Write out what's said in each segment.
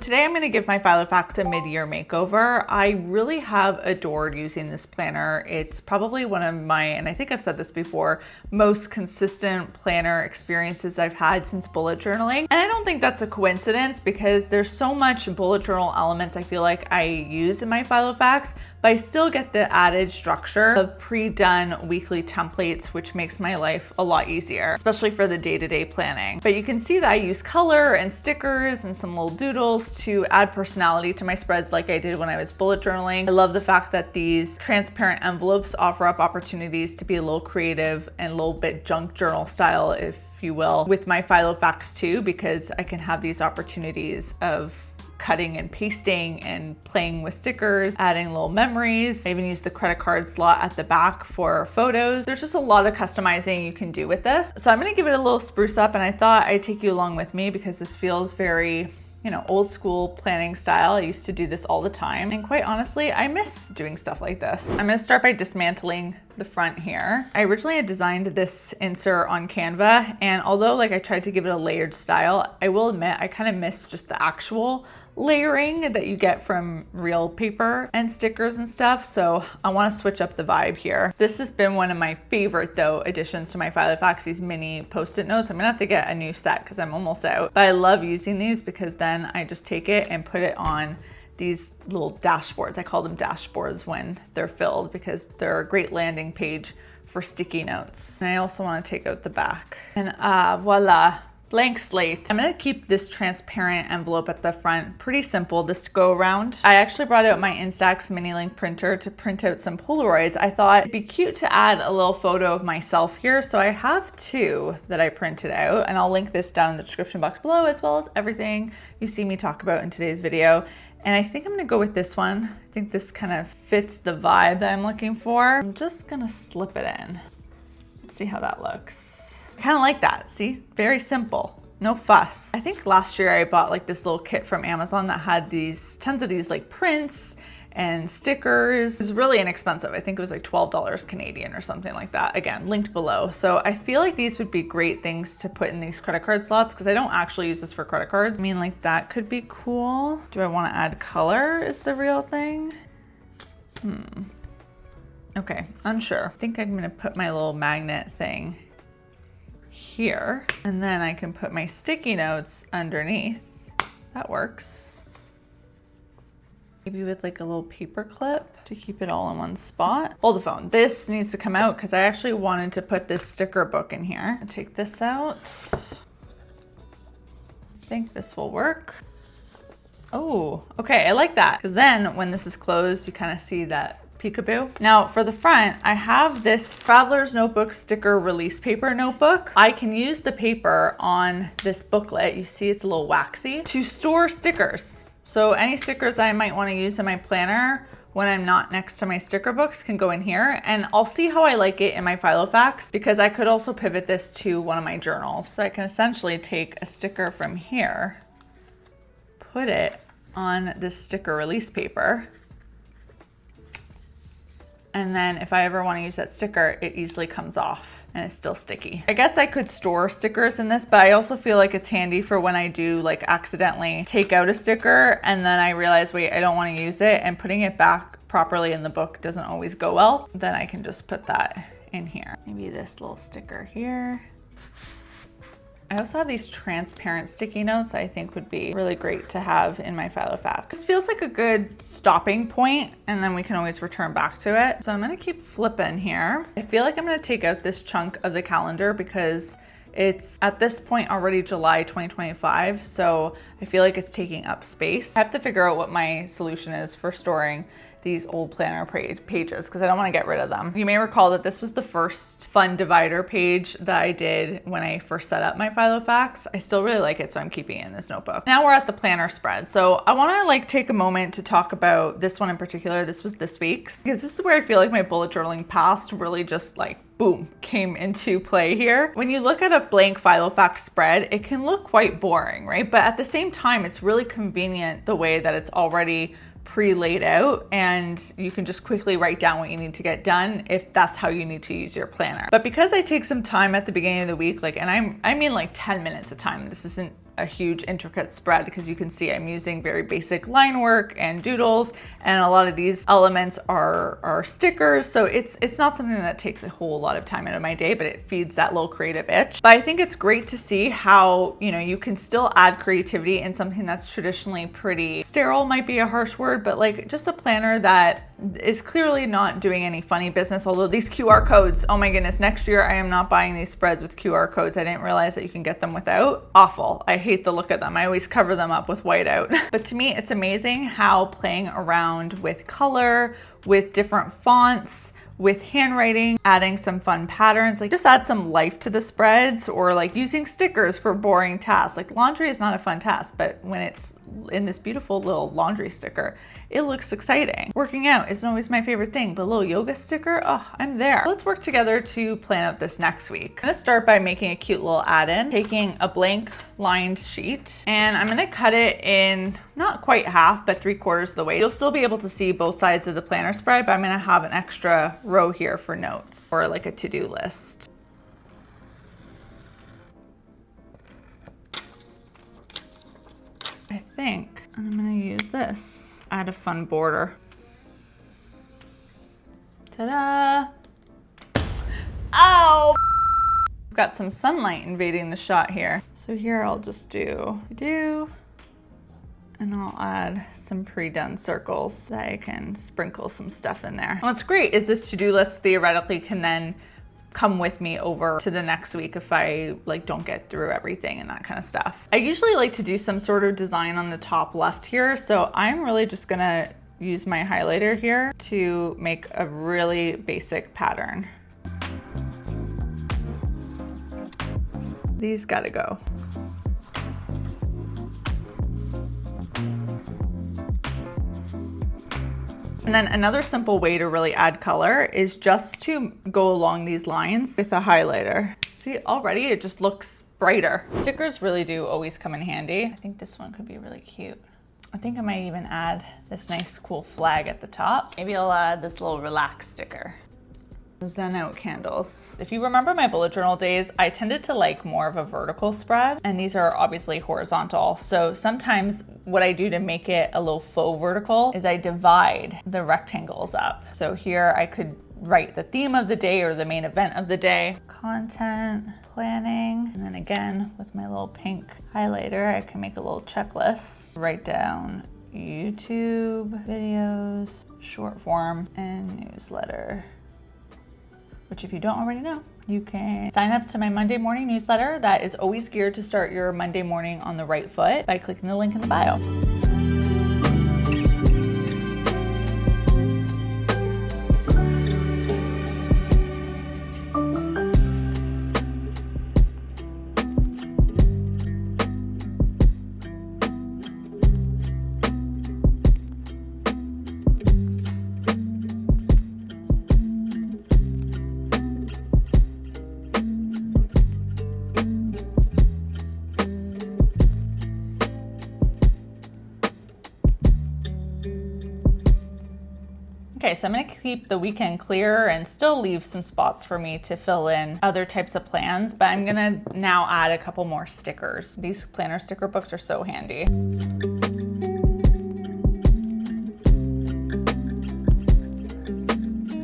Today I'm going to give my filofax a mid-year makeover. I really have adored using this planner. It's probably one of my, and I think I've said this before, most consistent planner experiences I've had since bullet journaling. And I don't think that's a coincidence because there's so much bullet journal elements I feel like I use in my filofax, but I still get the added structure of pre-done weekly templates, which makes my life a lot easier, especially for the day-to-day planning. But you can see that I use color and stickers and some little doodles to add personality to my spreads like I did when I was bullet journaling. I love the fact that these transparent envelopes offer up opportunities to be a little creative and a little bit junk journal style, if you will, with my filofax too, because I can have these opportunities of cutting and pasting and playing with stickers, adding little memories. I even use the credit card slot at the back for photos. There's just a lot of customizing you can do with this. So I'm gonna give it a little spruce up, and I thought I'd take you along with me because this feels very, old school planning style. I used to do this all the time. And quite honestly, I miss doing stuff like this. I'm gonna start by dismantling the front here. I originally had designed this insert on Canva, and although I tried to give it a layered style, I will admit I kind of miss just the actual layering that you get from real paper and stickers and stuff. So I want to switch up the vibe here. This has been one of my favorite additions to my filofax, these mini post-it notes. I'm gonna have to get a new set because I'm almost out, but I love using these because then I just take it and put it on these little dashboards. I call them dashboards when they're filled because they're a great landing page for sticky notes. And I also want to take out the back, and voila. Blank slate. I'm gonna keep this transparent envelope at the front pretty simple this go around. I actually brought out my Instax mini link printer to print out some Polaroids. I thought it'd be cute to add a little photo of myself here. So I have two that I printed out, and I'll link this down in the description box below, as well as everything you see me talk about in today's video. And I think I'm gonna go with this one. I think this kind of fits the vibe that I'm looking for. I'm just gonna slip it in. Let's see how that looks. Kind of like that, see? Very simple, no fuss. I think last year I bought this little kit from Amazon that had tons of these prints and stickers. It was really inexpensive. I think it was $12 Canadian or something like that. Again, linked below. So I feel like these would be great things to put in these credit card slots because I don't actually use this for credit cards. I mean, that could be cool. Do I want to add color is the real thing? Okay, unsure. I think I'm gonna put my little magnet thing here, and then I can put my sticky notes underneath. That works. Maybe with a little paper clip to keep it all in one spot. Hold the phone. This needs to come out because I actually wanted to put this sticker book in here. I'll take this out. I think this will work. Oh, okay, I like that. Because then when this is closed, you kind of see that peekaboo. Now for the front, I have this Traveler's Notebook sticker release paper notebook. I can use the paper on this booklet, you see it's a little waxy, to store stickers. So any stickers I might want to use in my planner when I'm not next to my sticker books can go in here, and I'll see how I like it in my filofax because I could also pivot this to one of my journals. So I can essentially take a sticker from here, put it on this sticker release paper, and then if I ever want to use that sticker, it easily comes off and it's still sticky. I guess I could store stickers in this, but I also feel like it's handy for when I do accidentally take out a sticker and then I realize, wait, I don't want to use it, and putting it back properly in the book doesn't always go well. Then I can just put that in here. Maybe this little sticker here. I also have these transparent sticky notes I think would be really great to have in my filofax. This feels like a good stopping point, and then we can always return back to it. So I'm gonna keep flipping here. I feel like I'm gonna take out this chunk of the calendar because it's at this point already July 2025, so I feel like it's taking up space. I have to figure out what my solution is for storing these old planner pages because I don't want to get rid of them. You may recall that this was the first fun divider page that I did when I first set up my filofax. I still really like it, so I'm keeping it in this notebook. Now we're at the planner spread. So I want to take a moment to talk about this one in particular. This was this week's because this is where I feel like my bullet journaling past really just boom, came into play here. When you look at a blank filofax spread, it can look quite boring, right? But at the same time, it's really convenient the way that it's already pre-laid out, and you can just quickly write down what you need to get done if that's how you need to use your planner. But because I take some time at the beginning of the week, like, and I mean like 10 minutes of time, this isn't a huge intricate spread, because you can see I'm using very basic line work and doodles, and a lot of these elements are stickers, so it's not something that takes a whole lot of time out of my day, but it feeds that little creative itch. But I think it's great to see how, you know, you can still add creativity in something that's traditionally pretty sterile, might be a harsh word, but like just a planner that is clearly not doing any funny business. Although these QR codes, oh my goodness, next year I am not buying these spreads with QR codes. I didn't realize that you can get them without. Awful. I hate the look of them. I always cover them up with whiteout. But to me, it's amazing how playing around with color, with different fonts, with handwriting, adding some fun patterns, like just add some life to the spreads, or like using stickers for boring tasks. Like laundry is not a fun task, but when it's in this beautiful little laundry sticker, it looks exciting. Working out isn't always my favorite thing, but a little yoga sticker, oh, I'm there. Let's work together to plan out this next week. I'm gonna start by making a cute little add-in, taking a blank lined sheet, and I'm gonna cut it in not quite half, but 3/4 of the way. You'll still be able to see both sides of the planner spread, but I'm gonna have an extra row here for notes or like a to-do list. I think I'm gonna use this. Add a fun border. Ta-da! Ow! I've got some sunlight invading the shot here. So here I'll just do, and I'll add some pre-done circles that I can sprinkle some stuff in there. And what's great is this to-do list theoretically can then come with me over to the next week if I like don't get through everything and that kind of stuff. I usually like to do some sort of design on the top left here, so I'm really just gonna use my highlighter here to make a really basic pattern. These gotta go. And then another simple way to really add color is just to go along these lines with a highlighter. See, already it just looks brighter. Stickers really do always come in handy. I think this one could be really cute. I think I might even add this nice cool flag at the top. Maybe I'll add this little relax sticker. Zen out candles. If you remember my bullet journal days, I tended to like more of a vertical spread, and these are obviously horizontal. So sometimes what I do to make it a little faux vertical is I divide the rectangles up. So here I could write the theme of the day or the main event of the day, content, planning, and then again with my little pink highlighter, I can make a little checklist, write down YouTube, videos, short form, and newsletter. Which if you don't already know, you can sign up to my Monday morning newsletter that is always geared to start your Monday morning on the right foot by clicking the link in the bio. Okay, so I'm gonna keep the weekend clear and still leave some spots for me to fill in other types of plans, but I'm gonna now add a couple more stickers. These planner sticker books are so handy.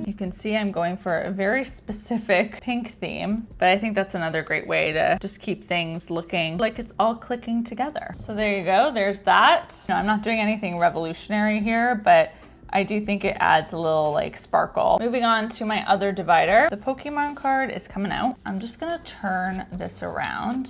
You can see I'm going for a very specific pink theme, but I think that's another great way to just keep things looking like it's all clicking together. So there you go, there's that. No, I'm not doing anything revolutionary here, but I do think it adds a little like sparkle. Moving on to my other divider. The Pokemon card is coming out. I'm just gonna turn this around.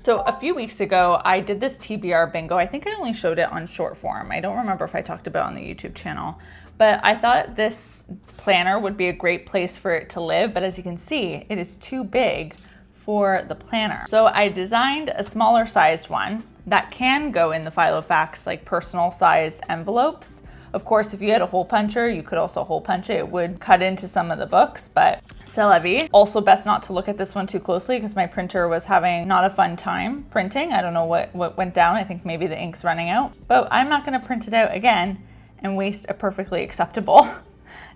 So a few weeks ago, I did this TBR bingo. I think I only showed it on short form. I don't remember if I talked about it on the YouTube channel, but I thought this planner would be a great place for it to live. But as you can see, it is too big for the planner. So I designed a smaller sized one that can go in the filofax, like personal sized envelopes. Of course, if you had a hole puncher, you could also hole punch it. It would cut into some of the books, but c'est la vie. Also, best not to look at this one too closely because my printer was having not a fun time printing. I don't know what went down. I think maybe the ink's running out, but I'm not going to print it out again and waste a perfectly acceptable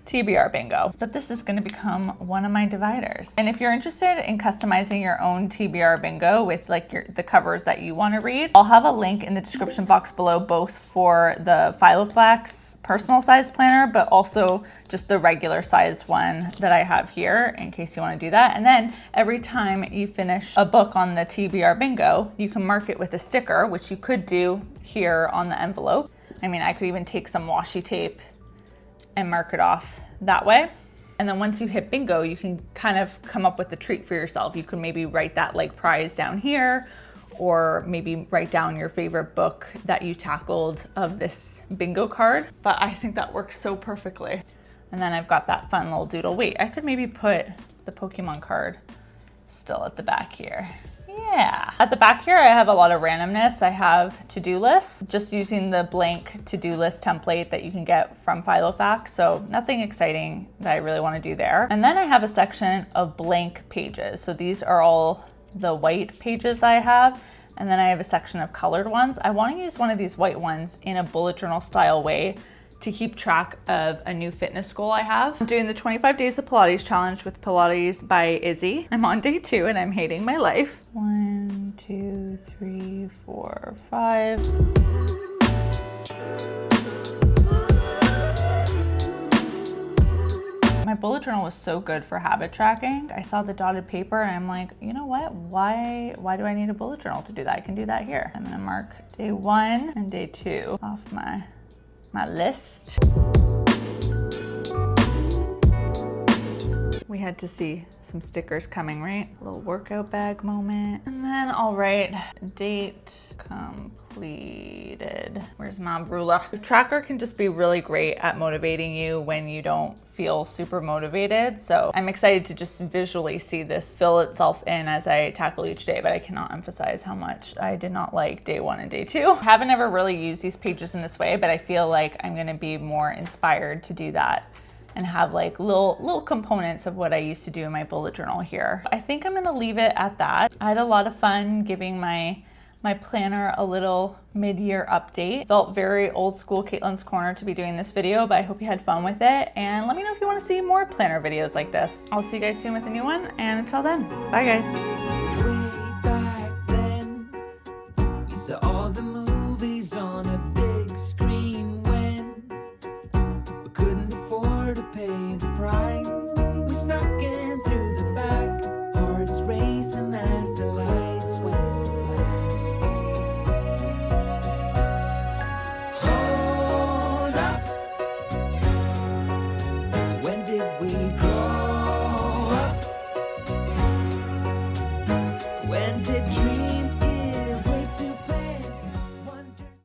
TBR bingo. But this is going to become one of my dividers. And if you're interested in customizing your own TBR bingo with like the covers that you want to read, I'll have a link in the description box below, both for the filofax personal size planner, but also just the regular size one that I have here in case you want to do that. And then every time you finish a book on the TBR bingo, you can mark it with a sticker, which you could do here on the envelope. I mean, I could even take some washi tape and mark it off that way. And then once you hit bingo, you can kind of come up with a treat for yourself. You can maybe write that like prize down here, or maybe write down your favorite book that you tackled of this bingo card. But I think that works so perfectly. And then I've got that fun little doodle. Wait, I could maybe put the Pokemon card still at the back here. Yeah. At the back here, I have a lot of randomness. I have to-do lists, just using the blank to-do list template that you can get from filofax. So nothing exciting that I really want to do there. And then I have a section of blank pages. So these are all the white pages that I have. And then I have a section of colored ones. I want to use one of these white ones in a bullet journal style way to keep track of a new fitness goal I have. I'm doing the 25 days of Pilates challenge with Pilates by Izzy. I'm on day 2 and I'm hating my life. 1, 2, 3, 4, 5. My bullet journal was so good for habit tracking. I saw the dotted paper and I'm like, you know what? Why do I need a bullet journal to do that? I can do that here. I'm gonna mark day 1 and day 2 off my list. We had to see some stickers coming, right? A little workout bag moment. And then I'll write date completed. Where's my ruler? The tracker can just be really great at motivating you when you don't feel super motivated. So I'm excited to just visually see this fill itself in as I tackle each day, but I cannot emphasize how much I did not like day 1 and day 2. I haven't ever really used these pages in this way, but I feel like I'm gonna be more inspired to do that and have like little components of what I used to do in my bullet journal here. I think I'm gonna leave it at that. I had a lot of fun giving my planner a little mid-year update. Felt very old school Caitlin's Corner to be doing this video, but I hope you had fun with it. And let me know if you want to see more planner videos like this. I'll see you guys soon with a new one. And until then, bye guys. Way back then, you saw all the movies.